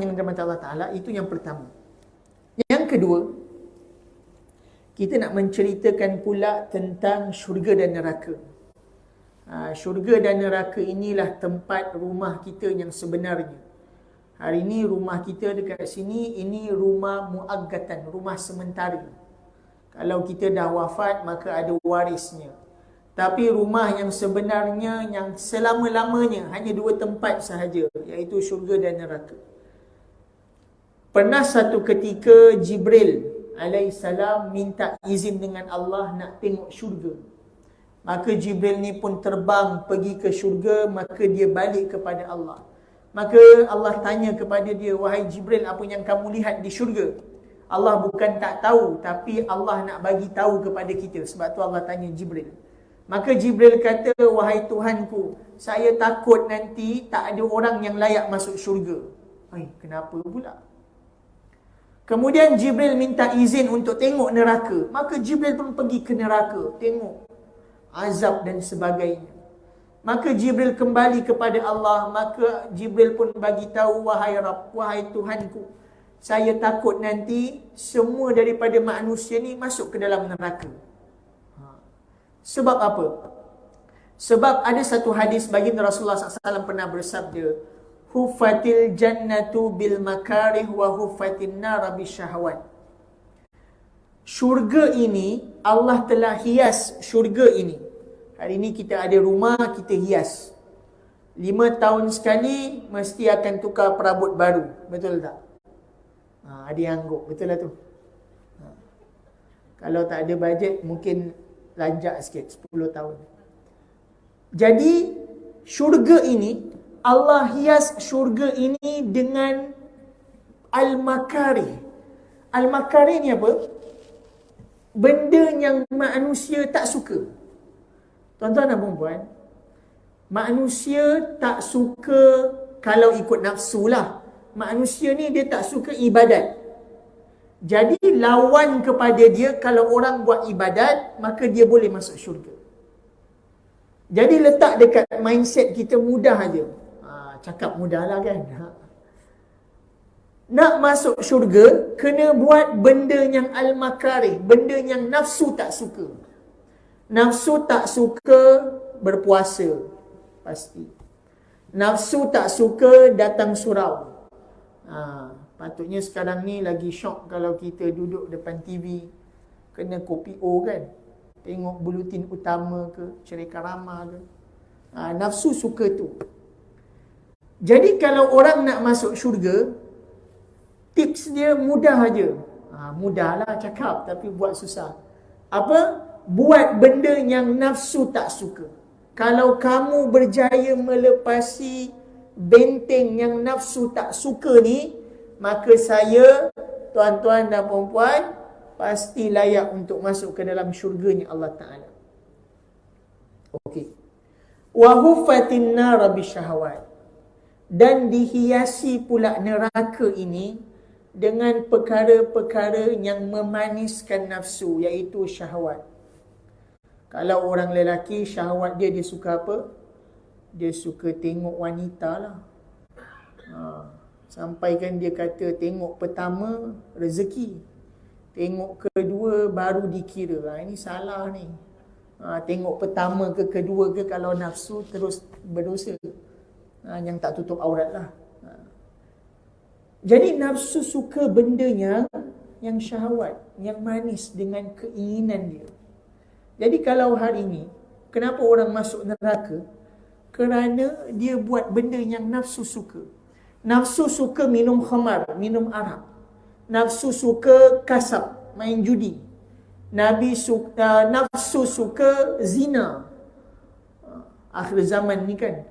yang dirahmati Allah Ta'ala. Itu yang pertama. Yang kedua, kita nak menceritakan pula tentang syurga dan neraka. Syurga dan neraka inilah tempat rumah kita yang sebenarnya. Hari ini rumah kita dekat sini, ini rumah muaggatan, rumah sementara. Kalau kita dah wafat, maka ada warisnya. Tapi rumah yang sebenarnya, yang selama-lamanya, hanya dua tempat sahaja, iaitu syurga dan neraka. Pernah satu ketika Jibril alaihissalam minta izin dengan Allah nak tengok syurga. Maka Jibril ni pun terbang pergi ke syurga, maka dia balik kepada Allah. Maka Allah tanya kepada dia, wahai Jibril, apa yang kamu lihat di syurga? Allah bukan tak tahu, tapi Allah nak bagi tahu kepada kita. Sebab tu Allah tanya Jibril. Maka Jibril kata, wahai Tuhanku, saya takut nanti tak ada orang yang layak masuk syurga. Kenapa pula? Kemudian Jibril minta izin untuk tengok neraka. Maka Jibril pun pergi ke neraka, tengok azab dan sebagainya. Maka Jibril kembali kepada Allah. Maka Jibril pun bagi tahu, wahai Rabb, wahai Tuhanku, saya takut nanti semua daripada manusia ni masuk ke dalam neraka. Sebab apa? Sebab ada satu hadis baginda Rasulullah SAW pernah bersabda, Huffatil jannatu bil makarih wa huffatin nar bisyahwat. Syurga ini, Allah telah hias syurga ini. Hari ini kita ada rumah, kita hias. 5 tahun sekali mesti akan tukar perabot baru. Betul tak? Ada yang angguk, betul lah tu. Kalau tak ada bajet, mungkin lanjak sikit, 10 tahun. Jadi, syurga ini, Allah hias syurga ini dengan al-makari. Al-makari ni apa? Benda yang manusia tak suka. Tuan-tuan dan puan-puan, manusia tak suka, kalau ikut nafsu lah, manusia ni dia tak suka ibadat. Jadi lawan kepada dia, kalau orang buat ibadat, maka dia boleh masuk syurga. Jadi letak dekat mindset kita mudah aja. Cakap mudah lah kan. Nak masuk syurga, kena buat benda yang al-makarih, benda yang nafsu tak suka. Nafsu tak suka berpuasa, pasti. Nafsu tak suka datang surau. Patutnya sekarang ni lagi syok kalau kita duduk depan TV, kena kopi O kan. Tengok bulutin utama ke, cerita ramah ke. Nafsu suka tu. Jadi kalau orang nak masuk syurga, tips dia mudah aja. Mudahlah cakap, tapi buat susah. Apa? Buat benda yang nafsu tak suka. Kalau kamu berjaya melepasi benteng yang nafsu tak suka ni, maka saya, tuan-tuan dan puan-puan, pasti layak untuk masuk ke dalam syurganya Allah Ta'ala. Okey. Wa huffatin nar bisyahawat. Dan dihiasi pula neraka ini dengan perkara-perkara yang memaniskan nafsu, iaitu syahwat. Kalau orang lelaki, syahwat dia suka apa? Dia suka tengok wanita lah. Sampaikan dia kata, tengok pertama rezeki, tengok kedua baru dikira. Ini salah ni. Tengok pertama ke kedua ke, kalau nafsu terus berdosa. Yang tak tutup aurat lah. Jadi nafsu suka benda yang syahwat, yang manis dengan keinginan dia. Jadi kalau hari ini, kenapa orang masuk neraka? Kerana dia buat benda yang nafsu suka. Nafsu suka minum khamar, minum arak. Nafsu suka kasab, main judi. Nafsu suka zina. Akhir zaman ni kan.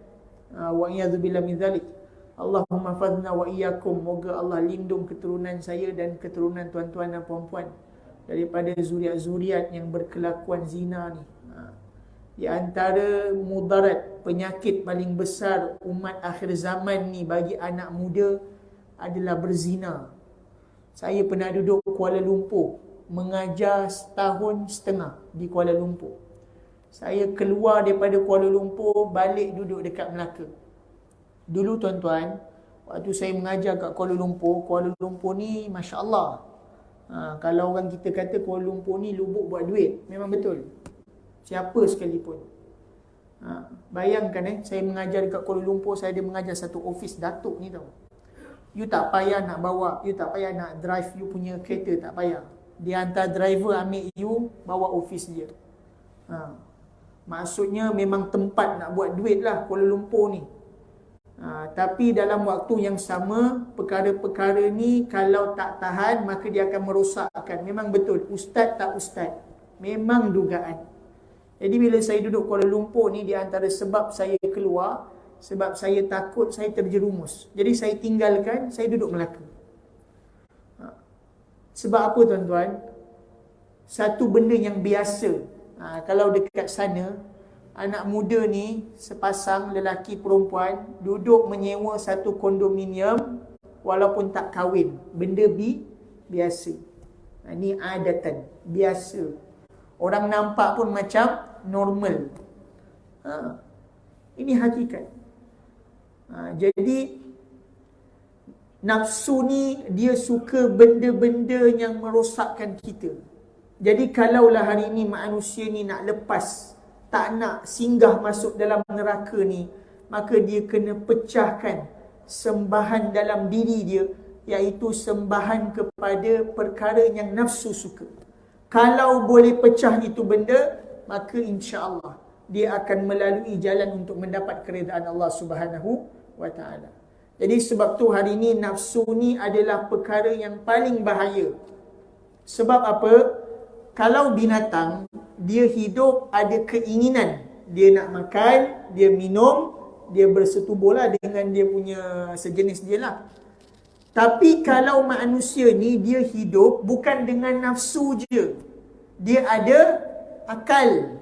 Wa iyadzubillah min zalik. Allahumma fadna wa iyyakum. Moga Allah lindung keturunan saya dan keturunan tuan-tuan dan puan-puan daripada zuriat-zuriat yang berkelakuan zina ni. Di antara mudarat, penyakit paling besar umat akhir zaman ni bagi anak muda adalah berzina. Saya pernah duduk Kuala Lumpur, mengajar 1.5 tahun di Kuala Lumpur. Saya keluar daripada Kuala Lumpur, balik duduk dekat Melaka. Dulu tuan-tuan, Waktu saya mengajar kat Kuala Lumpur ni Masya Allah. Kalau orang kita kata Kuala Lumpur ni lubuk buat duit, memang betul. Siapa sekalipun. Bayangkan saya mengajar dekat Kuala Lumpur, saya ada mengajar satu office datuk ni tau. You tak payah nak bawa, you tak payah nak drive you punya kereta, tak payah. Dia hantar driver ambil you, bawa office dia. Maksudnya memang tempat nak buat duit lah Kuala Lumpur ni. Tapi dalam waktu yang sama, perkara-perkara ni kalau tak tahan, maka dia akan merosakkan. Memang betul, ustaz tak ustaz, memang dugaan. Jadi bila saya duduk Kuala Lumpur ni, di antara sebab saya keluar, sebab saya takut saya terjerumus. Jadi saya tinggalkan, saya duduk Melaka. Sebab apa tuan-tuan? Satu benda yang biasa. Kalau dekat sana, anak muda ni, sepasang lelaki perempuan, duduk menyewa satu kondominium, walaupun tak kahwin. Benda biasa. Ini adatan, biasa. Orang nampak pun macam normal. Ini hakikat. Jadi nafsu ni dia suka benda-benda yang merosakkan kita. Jadi kalaulah hari ni manusia ni nak lepas, tak nak singgah masuk dalam neraka ni, maka dia kena pecahkan sembahan dalam diri dia, iaitu sembahan kepada perkara yang nafsu suka. Kalau boleh pecah itu benda, maka insya-Allah dia akan melalui jalan untuk mendapat keredaan Allah Subhanahu wa taala. Jadi sebab tu hari ni nafsu ni adalah perkara yang paling bahaya. Sebab apa? Kalau binatang, dia hidup ada keinginan, dia nak makan, dia minum, dia bersetubuhlah dengan dia punya sejenis dia lah. Tapi kalau manusia ni dia hidup bukan dengan nafsu je, dia ada akal.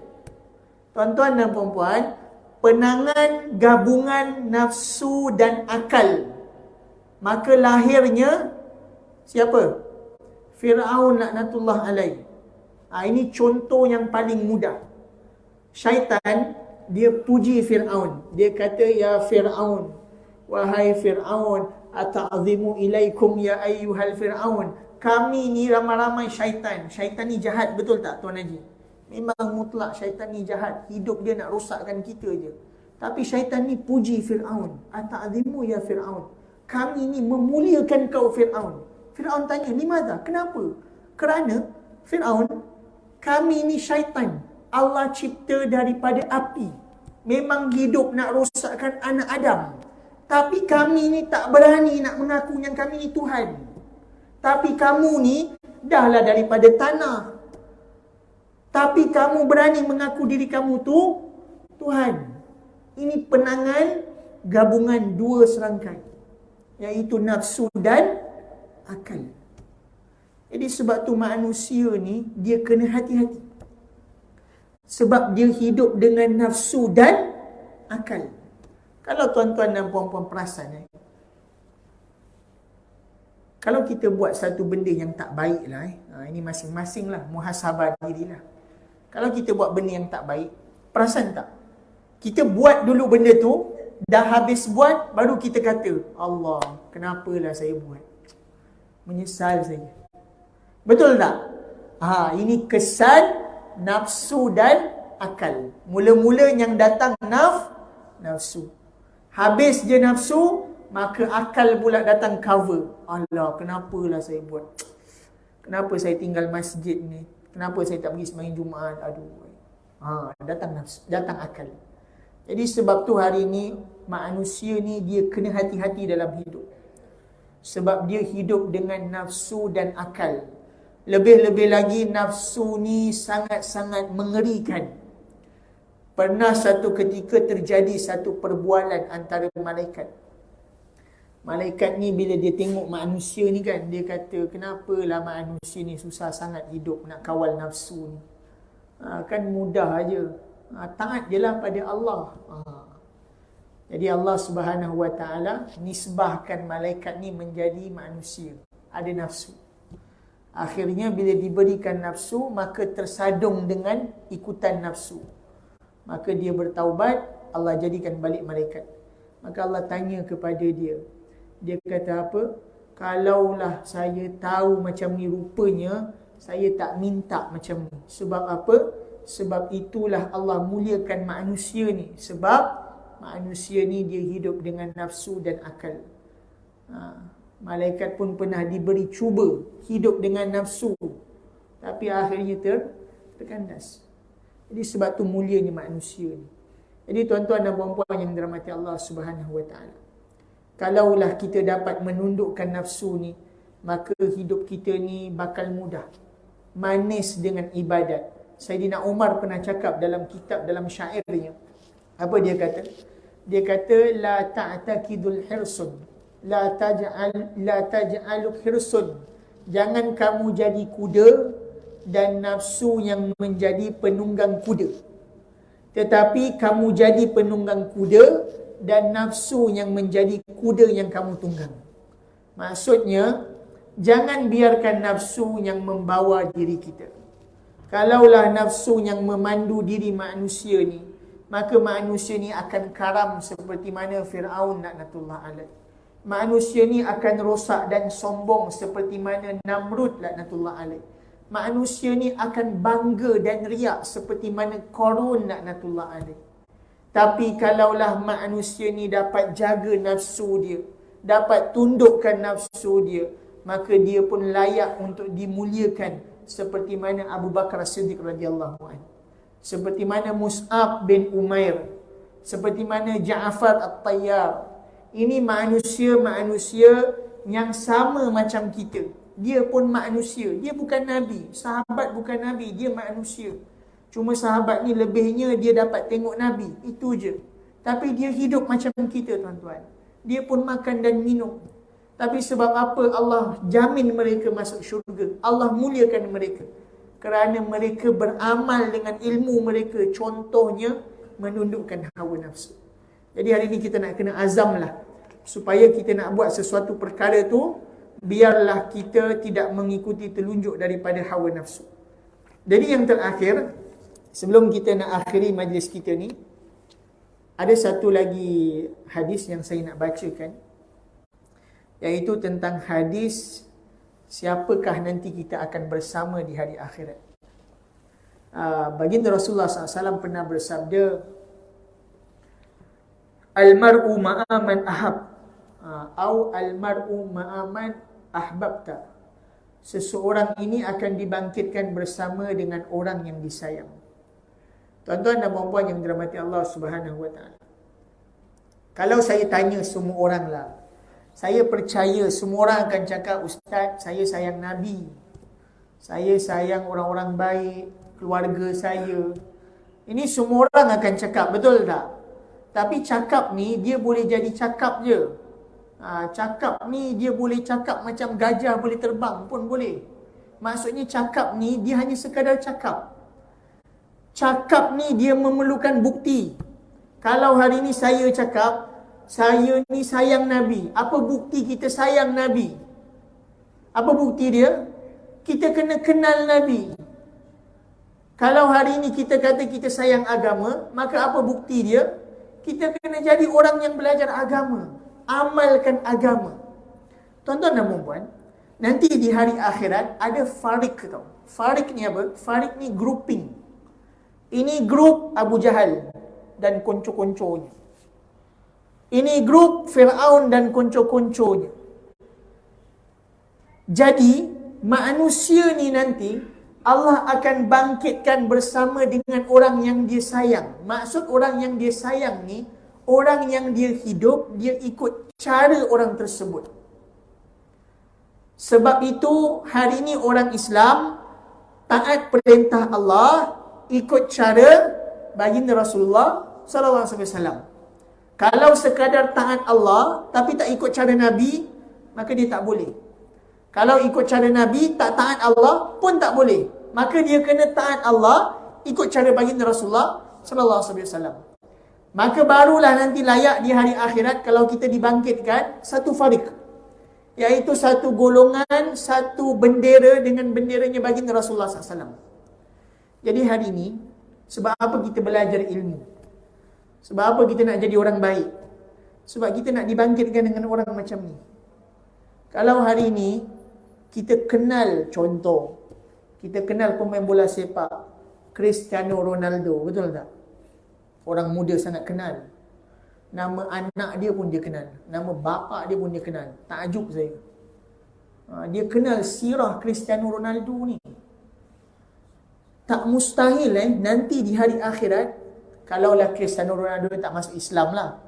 Tuan-tuan dan puan-puan, penangan gabungan nafsu dan akal, maka lahirnya siapa? Fir'aun laknatullah alaih. Ini contoh yang paling mudah. Syaitan, dia puji Fir'aun. Dia kata, ya Fir'aun, wahai Fir'aun, ata'zimu ilaikum ya ayyuhal Fir'aun. Kami ni ramai-ramai syaitan. Syaitan ni jahat, betul tak Tuan Haji? Memang mutlak syaitan ni jahat. Hidup dia nak rosakkan kita je. Tapi syaitan ni puji Fir'aun. Ata'zimu ya Fir'aun. Kami ni memuliakan kau Fir'aun. Fir'aun tanya, limadha? Kenapa? Kerana Fir'aun, kami ni syaitan. Allah cipta daripada api. Memang hidup nak rosakkan anak Adam. Tapi kami ni tak berani nak mengaku yang kami ni Tuhan. Tapi kamu ni dahlah daripada tanah. Tapi kamu berani mengaku diri kamu tu Tuhan. Ini penangan gabungan dua serangkai, iaitu nafsu dan akal. Jadi sebab tu manusia ni dia kena hati-hati. Sebab dia hidup dengan nafsu dan akal. Kalau tuan-tuan dan puan-puan perasan, kalau kita buat satu benda yang tak baik lah, ini masing-masing lah, muhasabah diri lah. Kalau kita buat benda yang tak baik, perasan tak? Kita buat dulu benda tu, dah habis buat, baru kita kata, Allah, kenapalah saya buat? Menyesal saya. Betul tak? Ini kesan nafsu dan akal. Mula-mula yang datang nafsu. Habis je nafsu, maka akal pula datang cover. Allah, kenapalah saya buat? Kenapa saya tinggal masjid ni? Kenapa saya tak pergi sembahyang Jumaat? Aduh. Datang nafsu, datang akal. Jadi sebab tu hari ni manusia ni dia kena hati-hati dalam hidup. Sebab dia hidup dengan nafsu dan akal. Lebih-lebih lagi nafsu ni sangat-sangat mengerikan. Pernah satu ketika terjadi satu perbualan antara malaikat. Malaikat ni bila dia tengok manusia ni kan, dia kata, kenapalah manusia ni susah sangat hidup nak kawal nafsu ni. Kan mudah aja. Taat je lah pada Allah. Jadi Allah Subhanahu Wa Taala nisbahkan malaikat ni menjadi manusia. Ada nafsu. Akhirnya bila diberikan nafsu, maka tersadung dengan ikutan nafsu. Maka dia bertaubat, Allah jadikan balik malaikat. Maka Allah tanya kepada dia, Dia kata apa? Kalaulah saya tahu macam ni rupanya, saya tak minta macam ni. Sebab apa? Sebab itulah Allah muliakan manusia ni. Sebab manusia ni dia hidup dengan nafsu dan akal. Malaikat pun pernah diberi cuba hidup dengan nafsu, tapi akhirnya terkandas. Jadi sebab tu mulianya manusia ni. Jadi tuan-tuan dan puan-puan yang dirahmati Allah Subhanahu wa taala, kalaulah kita dapat menundukkan nafsu ni, maka hidup kita ni bakal mudah, manis dengan ibadat. Saidina Umar pernah cakap dalam kitab, dalam syairnya. Apa dia kata? Dia kata, la ta'takidul hirsun, la taj'alu hirsun. Jangan kamu jadi kuda dan nafsu yang menjadi penunggang kuda. Tetapi kamu jadi penunggang kuda dan nafsu yang menjadi kuda yang kamu tunggang. Maksudnya, jangan biarkan nafsu yang membawa diri kita. Kalaulah nafsu yang memandu diri manusia ni, maka manusia ni akan karam seperti mana Fir'aun laknatullah alaih. Manusia ni akan rosak dan sombong seperti mana Namrud laknatullah alaih. Manusia ni akan bangga dan riak seperti mana Qarun laknatullah alaih. Tapi kalaulah manusia ni dapat jaga nafsu dia, dapat tundukkan nafsu dia, maka dia pun layak untuk dimuliakan seperti mana Abu Bakar As-Siddiq radhiyallahu anhu, seperti mana Mus'ab bin Umair, seperti mana Ja'far At-Tayyar. Ini manusia-manusia yang sama macam kita. Dia pun manusia. Dia bukan Nabi. Sahabat bukan Nabi. Dia manusia. Cuma sahabat ni lebihnya dia dapat tengok Nabi. Itu je. Tapi dia hidup macam kita, tuan-tuan. Dia pun makan dan minum. Tapi sebab apa Allah jamin mereka masuk syurga? Allah muliakan mereka kerana mereka beramal dengan ilmu mereka. Contohnya, menundukkan hawa nafsu. Jadi hari ini kita nak kena azam lah, supaya kita nak buat sesuatu perkara tu, biarlah kita tidak mengikuti telunjuk daripada hawa nafsu. Jadi yang terakhir, sebelum kita nak akhiri majlis kita ni, ada satu lagi hadis yang saya nak bacakan, iaitu tentang hadis siapakah nanti kita akan bersama di hari akhirat. Baginda Rasulullah SAW pernah bersabda, Al-mar'u ma'aman ahab, atau al-mar'u ma'aman ahbabta. Seseorang ini akan dibangkitkan bersama dengan orang yang disayang. Tuan-tuan dan puan-puan yang dirahmati Allah Subhanahu wa taala, kalau saya tanya semua orang lah, saya percaya semua orang akan cakap, Ustaz, saya sayang Nabi, saya sayang orang-orang baik, keluarga saya. Ini semua orang akan cakap, betul tak? Tapi cakap ni dia boleh jadi cakap je. Cakap ni dia boleh cakap macam gajah boleh terbang pun boleh. Maksudnya cakap ni dia hanya sekadar cakap. Cakap ni dia memerlukan bukti. Kalau hari ni saya cakap, saya ni sayang Nabi. Apa bukti kita sayang Nabi? Apa bukti dia? Kita kena kenal Nabi. Kalau hari ni kita kata kita sayang agama, maka apa bukti dia? Kita kena jadi orang yang belajar agama, amalkan agama. Tuan-tuan dan puan-puan, nanti di hari akhirat ada farik tau. Farik ni apa? Farik ni grouping. Ini grup Abu Jahal dan konco-konconya. Ini grup Fir'aun dan konco-konconya. Jadi, manusia ni nanti Allah akan bangkitkan bersama dengan orang yang dia sayang. Maksud orang yang dia sayang ni, orang yang dia hidup, dia ikut cara orang tersebut. Sebab itu, hari ini orang Islam taat perintah Allah, ikut cara baginda Rasulullah SAW. Kalau sekadar taat Allah, tapi tak ikut cara Nabi, maka dia tak boleh. Kalau ikut cara Nabi, tak taat Allah pun tak boleh. Maka dia kena taat Allah, ikut cara baginda Rasulullah SAW. Maka barulah nanti layak di hari akhirat kalau kita dibangkitkan satu farik, iaitu satu golongan, satu bendera dengan benderanya baginda Rasulullah SAW. Jadi hari ini, sebab apa kita belajar ilmu? Sebab apa kita nak jadi orang baik? Sebab kita nak dibangkitkan dengan orang macam ni. Kalau hari ni kita kenal contoh, kita kenal pemain bola sepak Cristiano Ronaldo, betul tak? Orang muda sangat kenal. Nama anak dia pun dia kenal, nama bapa dia pun dia kenal. Takjub saya. Dia kenal sirah Cristiano Ronaldo ni. Tak mustahil nanti di hari akhirat, kalaulah Cristiano Ronaldo tak masuk Islam lah,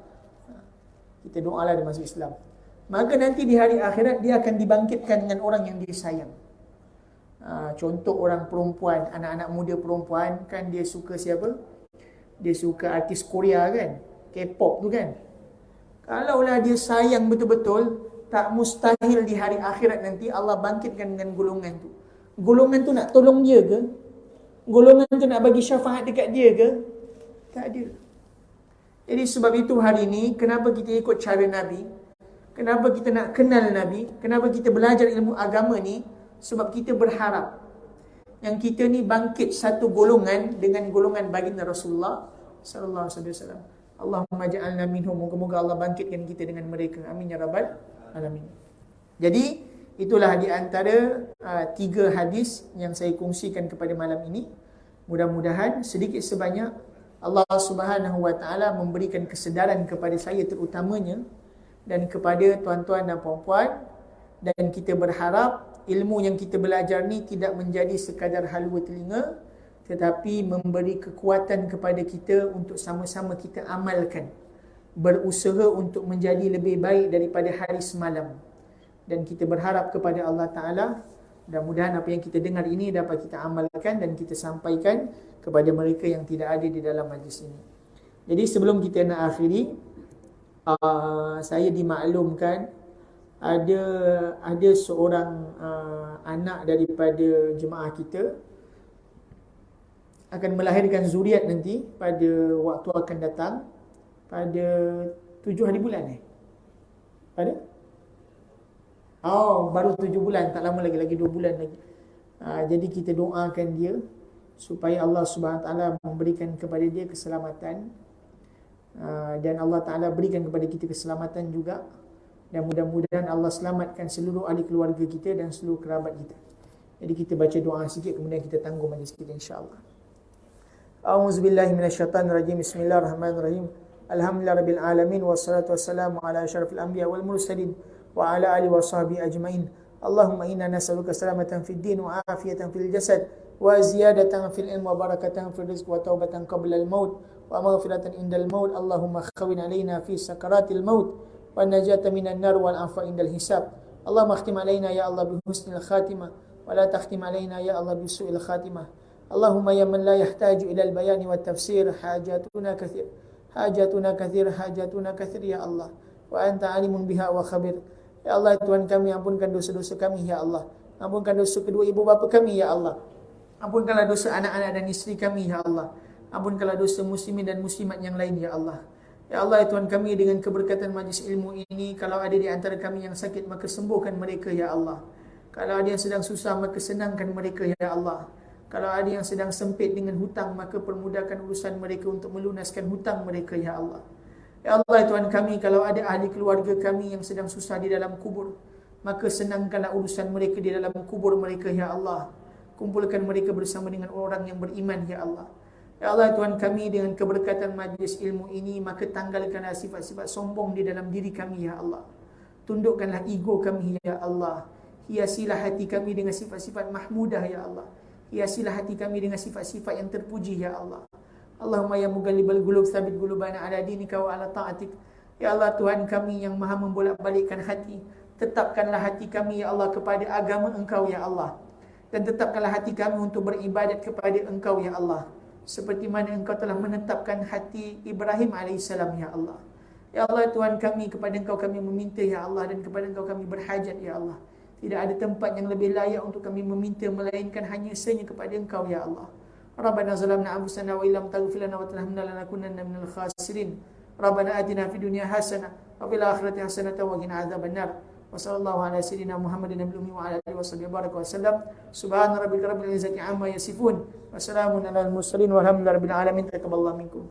kita doalah dia masuk Islam, maka nanti di hari akhirat dia akan dibangkitkan dengan orang yang dia sayang. Contoh orang perempuan, anak-anak muda perempuan kan, dia suka siapa? Dia suka artis Korea kan, K-pop tu kan. Kalaulah dia sayang betul-betul, tak mustahil di hari akhirat nanti Allah bangkitkan dengan golongan tu. Golongan tu nak tolong dia ke? Golongan tu nak bagi syafaat dekat dia ke? Tak ada. Jadi sebab itu hari ini, kenapa kita ikut cara Nabi? Kenapa kita nak kenal Nabi? Kenapa kita belajar ilmu agama ni? Sebab kita berharap yang kita ni bangkit satu golongan dengan golongan baginda Rasulullah sallallahu alaihi wasallam. Allahumma ja'alna minhum. Moga-moga Allah bangkitkan kita dengan mereka. Amin ya rabbal alamin. Jadi itulah di antara 3 hadis yang saya kongsikan kepada malam ini. Mudah-mudahan sedikit sebanyak Allah Subhanahu wa taala memberikan kesedaran kepada saya terutamanya dan kepada tuan-tuan dan puan-puan, dan kita berharap ilmu yang kita belajar ni tidak menjadi sekadar halwa telinga, tetapi memberi kekuatan kepada kita untuk sama-sama kita amalkan, berusaha untuk menjadi lebih baik daripada hari semalam. Dan kita berharap kepada Allah Ta'ala, mudah-mudahan apa yang kita dengar ini dapat kita amalkan dan kita sampaikan kepada mereka yang tidak ada di dalam majlis ini. Jadi sebelum kita nak akhiri, saya dimaklumkan ada seorang anak daripada jemaah kita akan melahirkan zuriat nanti pada waktu akan datang, pada 7 hari bulan pada baru 7 bulan, tak lama lagi 2 bulan lagi. Jadi kita doakan dia supaya Allah Subhanahu Wa Taala memberikan kepada dia keselamatan, dan Allah Ta'ala berikan kepada kita keselamatan juga, dan mudah-mudahan Allah selamatkan seluruh ahli keluarga kita dan seluruh kerabat kita. Jadi kita baca doa sikit, kemudian kita tangguh majlis kita insya-Allah. A'udzubillahi minasyaitanirrajim. Bismillahirrahmanirrahim. Alhamdulillahirabbil alamin, wassalatu wassalamu ala asyrafil anbiya wal mursalin wa ala alihi washabbihi ajmain. Allahumma inna nas'aluka salamatan fid din wa afiyatan fil jasad wa ziyadatan fil ilmi wa barakatan fil rizq wa taubatan qabla al maut wa maghfiratan indal maut. Allahumma khawwin alaina fi sakaratil maut wa najata minan nar wal afa indal hisab. Allahumma khtim alaina ya Allah bi husnil khatimah wa la takhtim alaina ya Allah bi su'il khatimah. Allahumma ya man la yahtaju ila al bayani wat tafsir, hajatuna kathir ya Allah, wa anta alimun biha wa khabir. Ya Allah, Tuhan kami, ampunkan dosa-dosa kami ya Allah, ampunkan dosa kedua ibu bapa kami ya Allah, ampunkanlah dosa anak-anak dan isteri kami ya Allah, ampunkanlah dosa muslimin dan muslimat yang lain ya Allah. Ya Allah, Tuhan kami, dengan keberkatan majlis ilmu ini, kalau ada di antara kami yang sakit, maka sembuhkan mereka ya Allah. Kalau ada yang sedang susah, maka senangkan mereka ya Allah. Kalau ada yang sedang sempit dengan hutang, maka permudahkan urusan mereka untuk melunaskan hutang mereka ya Allah. Ya Allah, Tuhan kami, kalau ada ahli keluarga kami yang sedang susah di dalam kubur, maka senangkanlah urusan mereka di dalam kubur mereka ya Allah. Kumpulkan mereka bersama dengan orang yang beriman ya Allah. Ya Allah, Tuhan kami, dengan keberkatan majlis ilmu ini, maka tanggalkanlah sifat-sifat sombong di dalam diri kami ya Allah. Tundukkanlah ego kami ya Allah. Hiasilah hati kami dengan sifat-sifat mahmudah ya Allah. Hiasilah hati kami dengan sifat-sifat yang terpuji ya Allah. Allahumma ya mughallibal qulub, tsabbit qulubana ala dinika wa ala ta'atik. Ya Allah, Tuhan kami yang maha membolak-balikkan hati, tetapkanlah hati kami ya Allah kepada agama Engkau ya Allah, dan tetapkanlah hati kami untuk beribadat kepada Engkau ya Allah, seperti mana Engkau telah menetapkan hati Ibrahim alaihissalam ya Allah. Ya Allah, Tuhan kami, kepada Engkau kami meminta ya Allah, dan kepada Engkau kami berhajat ya Allah. Tidak ada tempat yang lebih layak untuk kami meminta melainkan hanya senya kepada Engkau ya Allah. Rabbana zalamna anfusana wa illam taghfir lana wa tarhamna lanakunanna minal khasirin. Rabbana atina fid dunya hasanah wa fil akhirati hasanah wa qina adzabannar. Wa sallallahu ala sayyidina Muhammadin nabiyil ummi wa ala alihi washabihi wasallam. Subhana rabbika rabbil izzati amma yasifun wa salamun alal mursalin walhamdulillahi rabbil alamin. Taqabbalallahu minkum.